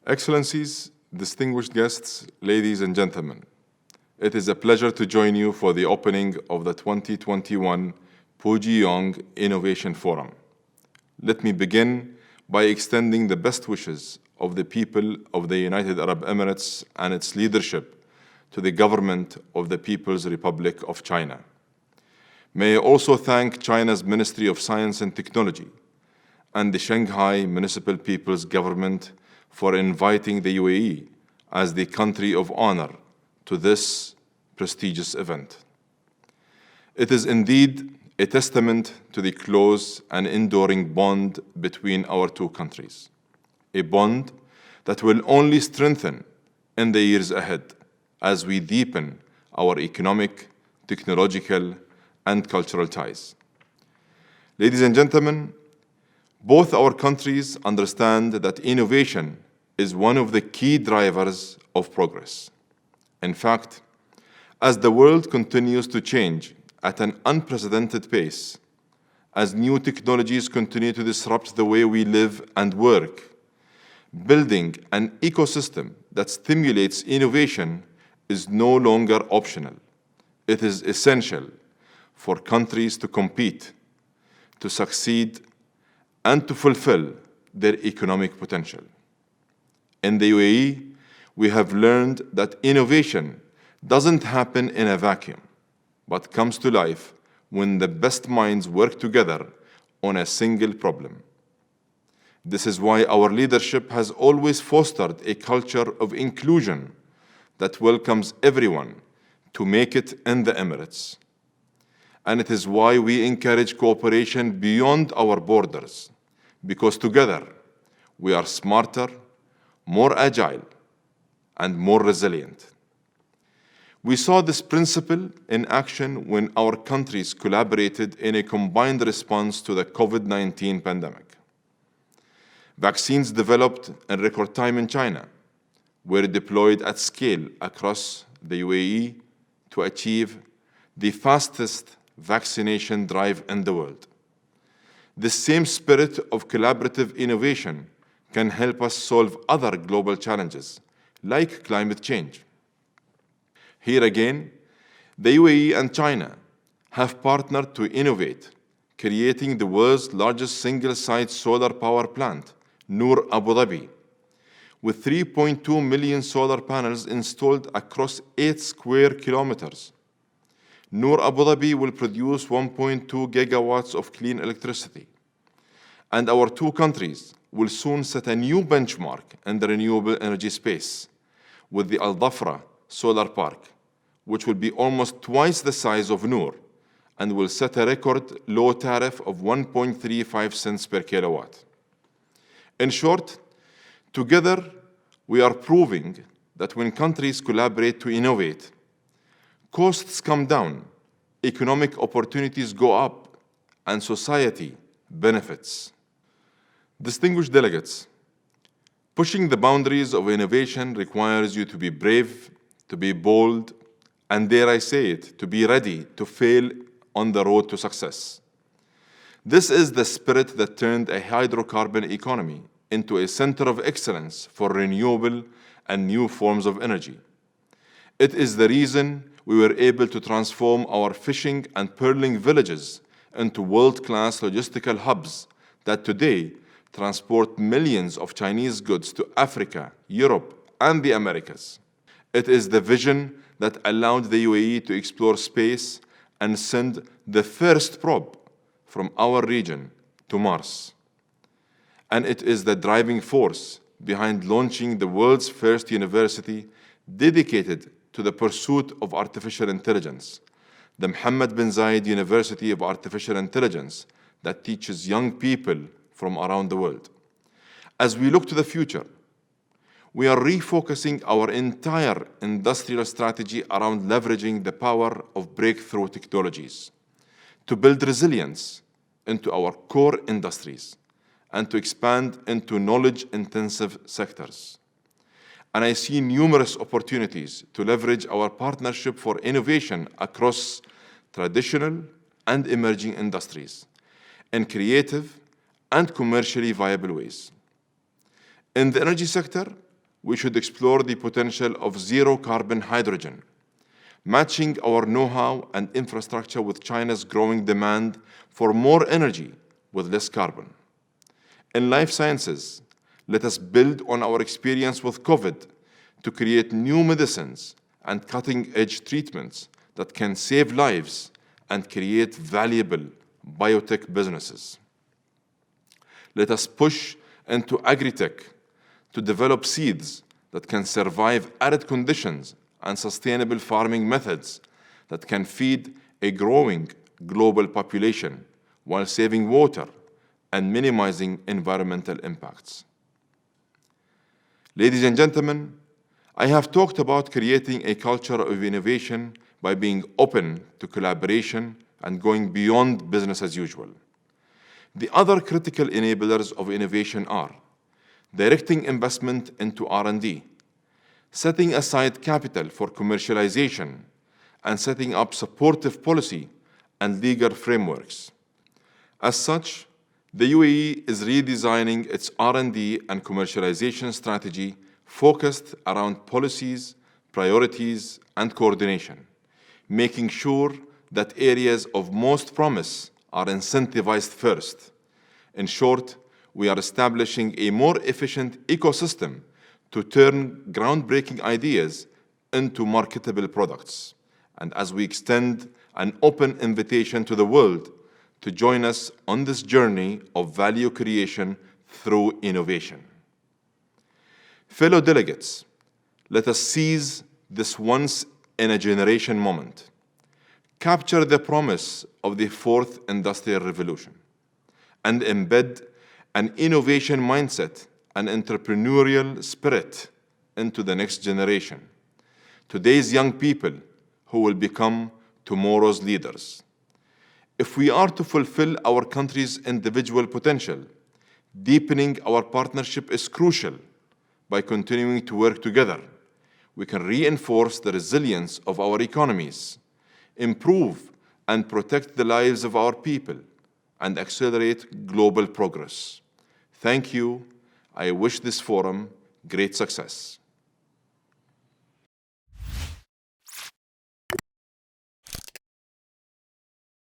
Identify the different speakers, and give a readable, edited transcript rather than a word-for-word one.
Speaker 1: Excellencies, distinguished guests, ladies and gentlemen, it is a pleasure to join you for the opening of the 2021 Pujiyong Innovation Forum. Let me begin by extending the best wishes of the people of the United Arab Emirates and its leadership to the government of the People's Republic of China. May I also thank China's Ministry of Science and Technology and the Shanghai Municipal People's Government for inviting the UAE as the country of honor to this prestigious event. It is indeed a testament to the close and enduring bond between our two countries, a bond that will only strengthen in the years ahead as we deepen our economic, technological, and cultural ties. Ladies and gentlemen, both our countries understand that innovation is one of the key drivers of progress. In fact, as the world continues to change at an unprecedented pace, as new technologies continue to disrupt the way we live and work, building an ecosystem that stimulates innovation is no longer optional. It is essential for countries to compete, to succeed, and to fulfill their economic potential. In the UAE, we have learned that innovation doesn't happen in a vacuum, but comes to life when the best minds work together on a single problem. This is why our leadership has always fostered a culture of inclusion that welcomes everyone to make it in the Emirates. And it is why we encourage cooperation beyond our borders, because together we are smarter, more agile, and more resilient. We saw this principle in action when our countries collaborated in a combined response to the COVID-19 pandemic. Vaccines developed in record time in China were deployed at scale across the UAE to achieve the fastest vaccination drive in the world. This same spirit of collaborative innovation can help us solve other global challenges, like climate change. Here again, the UAE and China have partnered to innovate, creating the world's largest single-site solar power plant, Noor Abu Dhabi, with 3.2 million solar panels installed across 8 square kilometers. Noor Abu Dhabi will produce 1.2 gigawatts of clean electricity. And our two countries will soon set a new benchmark in the renewable energy space with the Al Dhafra Solar Park, which will be almost twice the size of Noor and will set a record low tariff of 1.35 cents per kilowatt. In short, together we are proving that when countries collaborate to innovate, costs come down, economic opportunities go up, and society benefits. Distinguished delegates, pushing the boundaries of innovation requires you to be brave, to be bold, and dare I say it, to be ready to fail on the road to success. This is the spirit that turned a hydrocarbon economy into a center of excellence for renewable and new forms of energy. It is the reason we were able to transform our fishing and pearling villages into world-class logistical hubs that today transport millions of Chinese goods to Africa, Europe, and the Americas. It is the vision that allowed the UAE to explore space and send the first probe from our region to Mars. And it is the driving force behind launching the world's first university dedicated to the pursuit of artificial intelligence, the Mohammed bin Zayed University of Artificial Intelligence that teaches young people from around the world. As we look to the future, we are refocusing our entire industrial strategy around leveraging the power of breakthrough technologies to build resilience into our core industries and to expand into knowledge-intensive sectors. And I see numerous opportunities to leverage our partnership for innovation across traditional and emerging industries in creative and commercially viable ways. In the energy sector, we should explore the potential of zero-carbon hydrogen, matching our know-how and infrastructure with China's growing demand for more energy with less carbon. In life sciences, let us build on our experience with COVID to create new medicines and cutting-edge treatments that can save lives and create valuable biotech businesses. Let us push into agri-tech to develop seeds that can survive arid conditions and sustainable farming methods that can feed a growing global population while saving water and minimizing environmental impacts. Ladies and gentlemen, I have talked about creating a culture of innovation by being open to collaboration and going beyond business as usual. The other critical enablers of innovation are directing investment into R&D, setting aside capital for commercialization, and setting up supportive policy and legal frameworks. As such, the UAE is redesigning its R&D and commercialization strategy focused around policies, priorities, and coordination, making sure that areas of most promise are incentivized first. In short, we are establishing a more efficient ecosystem to turn groundbreaking ideas into marketable products. And as we extend an open invitation to the world to join us on this journey of value creation through innovation. Fellow delegates, let us seize this once-in-a-generation moment. Capture the promise of the fourth industrial revolution and embed an innovation mindset and entrepreneurial spirit into the next generation, today's young people who will become tomorrow's leaders. If we are to fulfill our country's individual potential, deepening our partnership is crucial. By continuing to work together, we can reinforce the resilience of our economies, improve and protect the lives of our people, and accelerate global progress. Thank you. I wish this forum great success.